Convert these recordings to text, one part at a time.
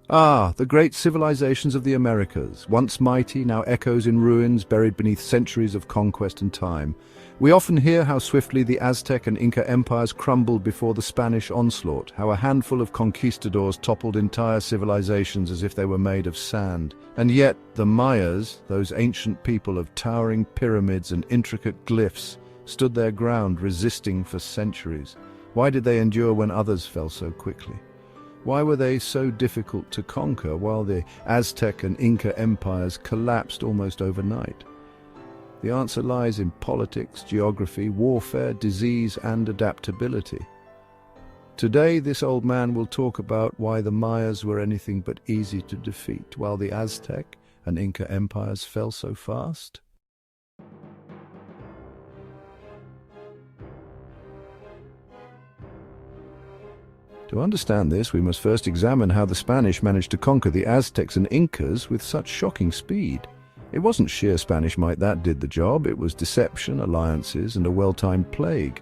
Ah, the great civilizations of the Americas, once mighty, now echoes in ruins buried beneath centuries of conquest and time. We often hear how swiftly the Aztec and Inca empires crumbled before the Spanish onslaught, how a handful of conquistadors toppled entire civilizations as if they were made of sand. And yet, the Mayas, those ancient people of towering pyramids and intricate glyphs, stood their ground, resisting for centuries. Why did they endure when others fell so quickly? Why were they so difficult to conquer while the Aztec and Inca empires collapsed almost overnight? The answer lies in politics, geography, warfare, disease, and adaptability. Today, this old man will talk about why the Mayas were anything but easy to defeat, while the Aztec and Inca empires fell so fast. To understand this, we must first examine how the Spanish managed to conquer the Aztecs and Incas with such shocking speed. It wasn't sheer Spanish might that did the job, it was deception, alliances, and a well-timed plague.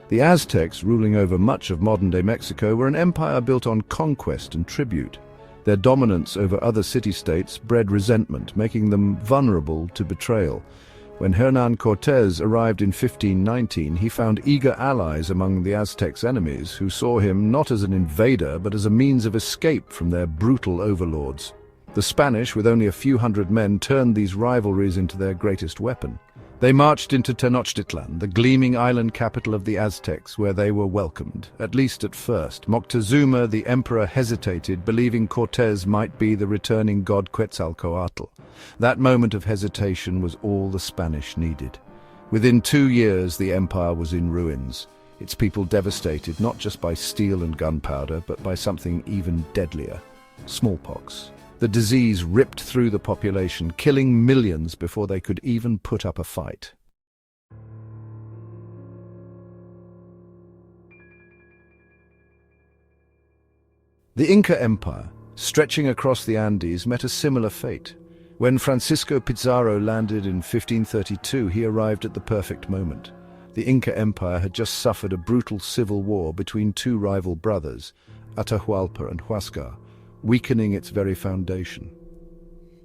The Aztecs, ruling over much of modern-day Mexico, were an empire built on conquest and tribute. Their dominance over other city-states bred resentment, making them vulnerable to betrayal. When Hernán Cortés arrived in 1519, he found eager allies among the Aztecs' enemies, who saw him not as an invader but as a means of escape from their brutal overlords. The Spanish, with only a few hundred men, turned these rivalries into their greatest weapon. They marched into Tenochtitlan, the gleaming island capital of the Aztecs, where they were welcomed, at least at first. Moctezuma, the emperor, hesitated, believing Cortés might be the returning god Quetzalcoatl. That moment of hesitation was all the Spanish needed. Within 2 years, the empire was in ruins, its people devastated not just by steel and gunpowder, but by something even deadlier: smallpox. The disease ripped through the population, killing millions before they could even put up a fight. The Inca Empire, stretching across the Andes, met a similar fate. When Francisco Pizarro landed in 1532, he arrived at the perfect moment. The Inca Empire had just suffered a brutal civil war between two rival brothers, Atahualpa and Huascar, weakening its very foundation.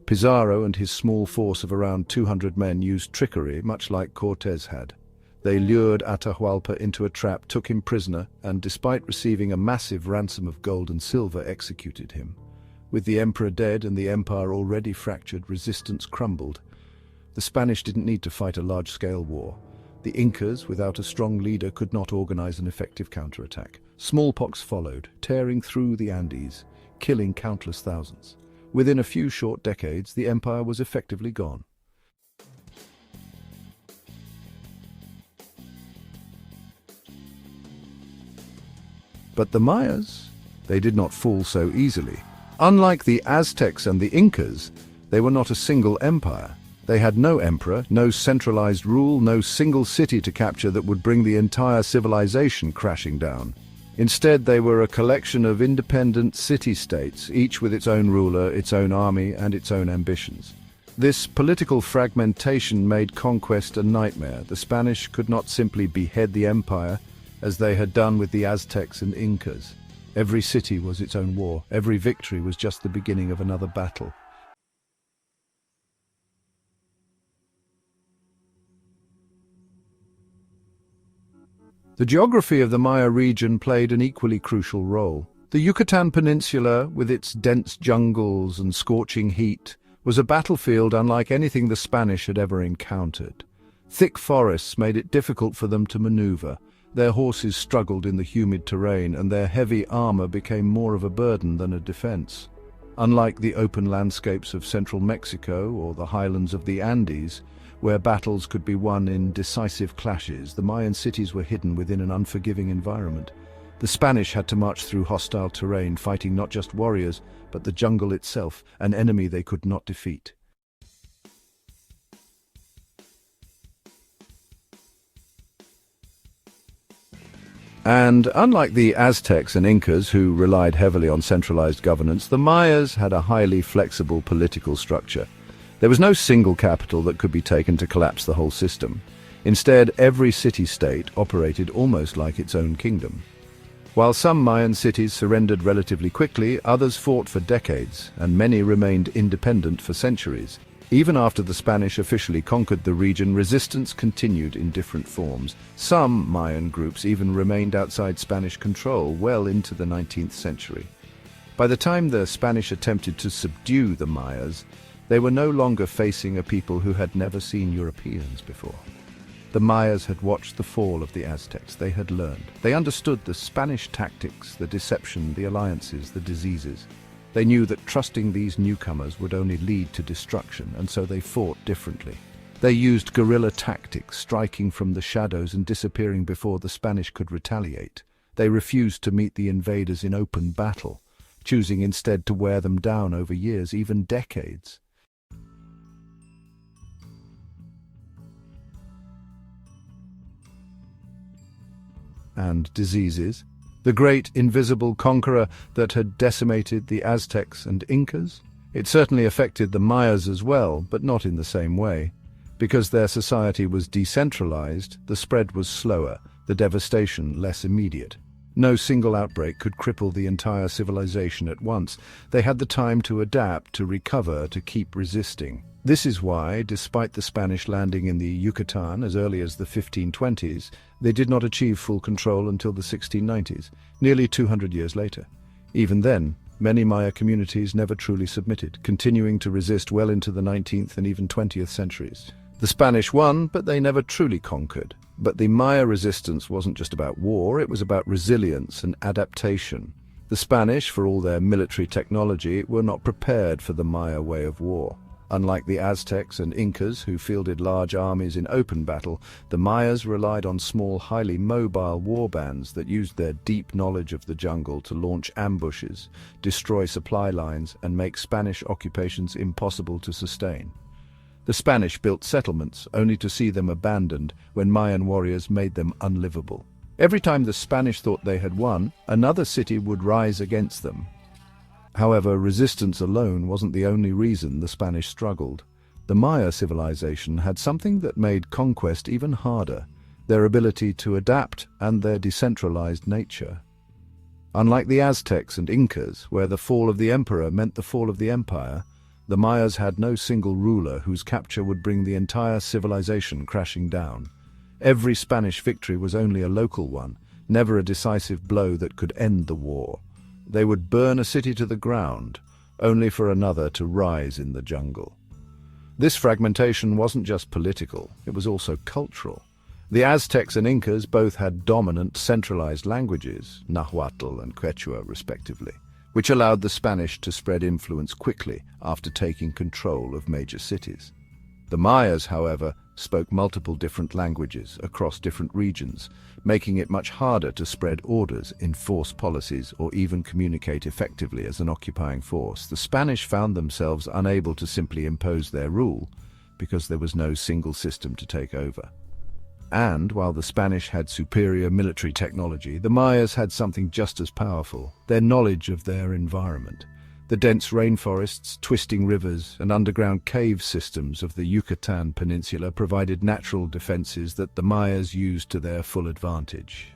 Pizarro and his small force of around 200 men used trickery, much like Cortés had. They lured Atahualpa into a trap, took him prisoner, and despite receiving a massive ransom of gold and silver, executed him. With the emperor dead and the empire already fractured, resistance crumbled. The Spanish didn't need to fight a large-scale war. The Incas, without a strong leader, could not organize an effective counterattack. Smallpox followed, tearing through the Andes, killing countless thousands. Within a few short decades, the empire was effectively gone. But the Mayas, they did not fall so easily. Unlike the Aztecs and the Incas, they were not a single empire. They had no emperor, no centralized rule, no single city to capture that would bring the entire civilization crashing down. Instead, they were a collection of independent city-states, each with its own ruler, its own army, and its own ambitions. This political fragmentation made conquest a nightmare. The Spanish could not simply behead the empire, as they had done with the Aztecs and Incas. Every city was its own war. Every victory was just the beginning of another battle. The geography of the Maya region played an equally crucial role. The Yucatan Peninsula, with its dense jungles and scorching heat, was a battlefield unlike anything the Spanish had ever encountered. Thick forests made it difficult for them to maneuver. Their horses struggled in the humid terrain, and their heavy armor became more of a burden than a defense. Unlike the open landscapes of central Mexico or the highlands of the Andes, where battles could be won in decisive clashes, the Mayan cities were hidden within an unforgiving environment. The Spanish had to march through hostile terrain, fighting not just warriors, but the jungle itself, an enemy they could not defeat. And unlike the Aztecs and Incas, who relied heavily on centralized governance, the Mayas had a highly flexible political structure. There was no single capital that could be taken to collapse the whole system. Instead, every city-state operated almost like its own kingdom. While some Mayan cities surrendered relatively quickly, others fought for decades, and many remained independent for centuries. Even after the Spanish officially conquered the region, resistance continued in different forms. Some Mayan groups even remained outside Spanish control well into the 19th century. By the time the Spanish attempted to subdue the Mayas, they were no longer facing a people who had never seen Europeans before. The Mayas had watched the fall of the Aztecs. They had learned. They understood the Spanish tactics, the deception, the alliances, the diseases. They knew that trusting these newcomers would only lead to destruction, and so they fought differently. They used guerrilla tactics, striking from the shadows and disappearing before the Spanish could retaliate. They refused to meet the invaders in open battle, choosing instead to wear them down over years, even decades. And diseases, the great invisible conqueror that had decimated the Aztecs and Incas? It certainly affected the Mayas as well, but not in the same way. Because their society was decentralized, the spread was slower, the devastation less immediate. No single outbreak could cripple the entire civilization at once. They had the time to adapt, to recover, to keep resisting. This is why, despite the Spanish landing in the Yucatan as early as the 1520s, they did not achieve full control until the 1690s, nearly 200 years later. Even then, many Maya communities never truly submitted, continuing to resist well into the 19th and even 20th centuries. The Spanish won, but they never truly conquered. But the Maya resistance wasn't just about war, it was about resilience and adaptation. The Spanish, for all their military technology, were not prepared for the Maya way of war. Unlike the Aztecs and Incas, who fielded large armies in open battle, the Mayas relied on small, highly mobile war bands that used their deep knowledge of the jungle to launch ambushes, destroy supply lines, and make Spanish occupations impossible to sustain. The Spanish built settlements, only to see them abandoned when Mayan warriors made them unlivable. Every time the Spanish thought they had won, another city would rise against them. However, resistance alone wasn't the only reason the Spanish struggled. The Maya civilization had something that made conquest even harder: their ability to adapt and their decentralized nature. Unlike the Aztecs and Incas, where the fall of the emperor meant the fall of the empire, the Mayas had no single ruler whose capture would bring the entire civilization crashing down. Every Spanish victory was only a local one, never a decisive blow that could end the war. They would burn a city to the ground, only for another to rise in the jungle. This fragmentation wasn't just political, it was also cultural. The Aztecs and Incas both had dominant centralized languages, Nahuatl and Quechua respectively, which allowed the Spanish to spread influence quickly after taking control of major cities. The Mayas, however, spoke multiple different languages across different regions, making it much harder to spread orders, enforce policies, or even communicate effectively as an occupying force. The Spanish found themselves unable to simply impose their rule because there was no single system to take over. And while the Spanish had superior military technology, the Mayas had something just as powerful: their knowledge of their environment. The dense rainforests, twisting rivers, and underground cave systems of the Yucatan Peninsula provided natural defenses that the Mayas used to their full advantage.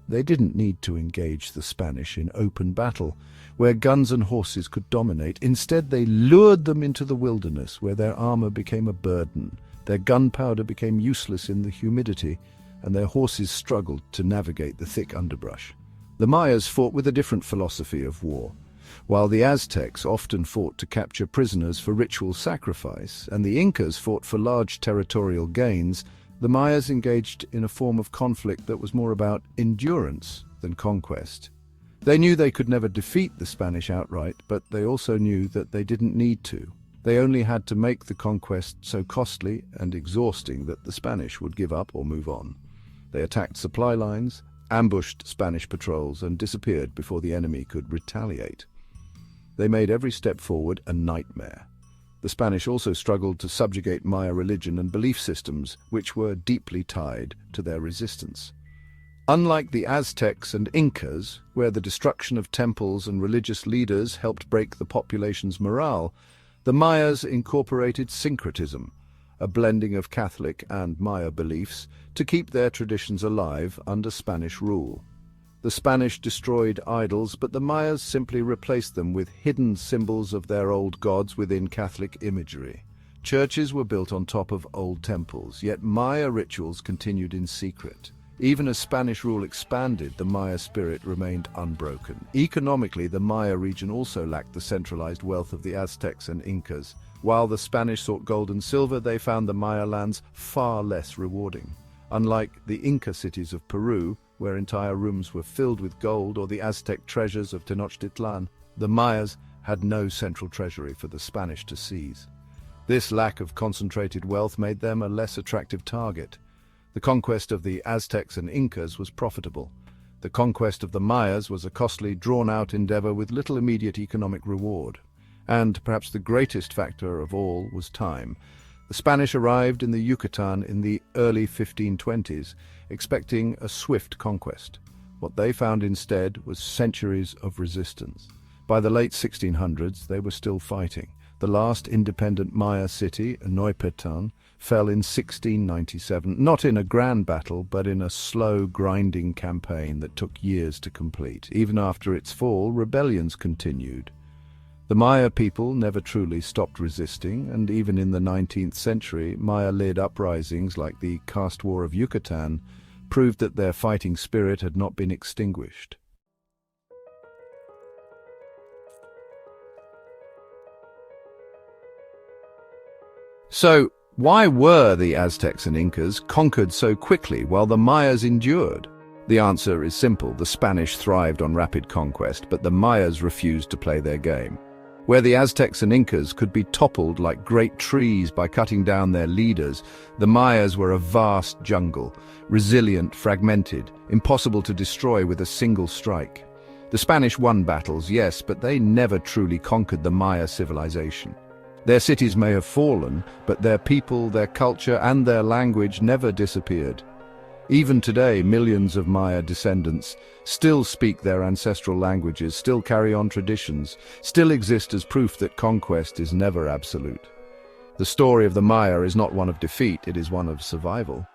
They didn't need to engage the Spanish in open battle, where guns and horses could dominate. Instead, they lured them into the wilderness, where their armor became a burden, their gunpowder became useless in the humidity, and their horses struggled to navigate the thick underbrush. The Mayas fought with a different philosophy of war. While the Aztecs often fought to capture prisoners for ritual sacrifice, and the Incas fought for large territorial gains, the Mayas engaged in a form of conflict that was more about endurance than conquest. They knew they could never defeat the Spanish outright, but they also knew that they didn't need to. They only had to make the conquest so costly and exhausting that the Spanish would give up or move on. They attacked supply lines, ambushed Spanish patrols, and disappeared before the enemy could retaliate. They made every step forward a nightmare. The Spanish also struggled to subjugate Maya religion and belief systems, which were deeply tied to their resistance. Unlike the Aztecs and Incas, where the destruction of temples and religious leaders helped break the population's morale, the Mayas incorporated syncretism, a blending of Catholic and Maya beliefs, to keep their traditions alive under Spanish rule. The Spanish destroyed idols, but the Mayas simply replaced them with hidden symbols of their old gods within Catholic imagery. Churches were built on top of old temples, yet Maya rituals continued in secret. Even as Spanish rule expanded, the Maya spirit remained unbroken. Economically, the Maya region also lacked the centralized wealth of the Aztecs and Incas. While the Spanish sought gold and silver, they found the Maya lands far less rewarding. Unlike the Inca cities of Peru, where entire rooms were filled with gold, or the Aztec treasures of Tenochtitlan, the Mayas had no central treasury for the Spanish to seize. This lack of concentrated wealth made them a less attractive target. The conquest of the Aztecs and Incas was profitable. The conquest of the Mayas was a costly, drawn-out endeavor with little immediate economic reward. And perhaps the greatest factor of all was time. The Spanish arrived in the Yucatan in the early 1520s, expecting a swift conquest. What they found instead was centuries of resistance. By the late 1600s, they were still fighting. The last independent Maya city, Neupetan, fell in 1697, not in a grand battle, but in a slow, grinding campaign that took years to complete. Even after its fall, rebellions continued. The Maya people never truly stopped resisting, and even in the 19th century, Maya-led uprisings like the caste war of Yucatan proved that their fighting spirit had not been extinguished. So, why were the Aztecs and Incas conquered so quickly while the Mayas endured? The answer is simple. The Spanish thrived on rapid conquest, but the Mayas refused to play their game. Where the Aztecs and Incas could be toppled like great trees by cutting down their leaders, the Mayas were a vast jungle, resilient, fragmented, impossible to destroy with a single strike. The Spanish won battles, yes, but they never truly conquered the Maya civilization. Their cities may have fallen, but their people, their culture, and their language never disappeared. Even today, millions of Maya descendants still speak their ancestral languages, still carry on traditions, still exist as proof that conquest is never absolute. The story of the Maya is not one of defeat, it is one of survival.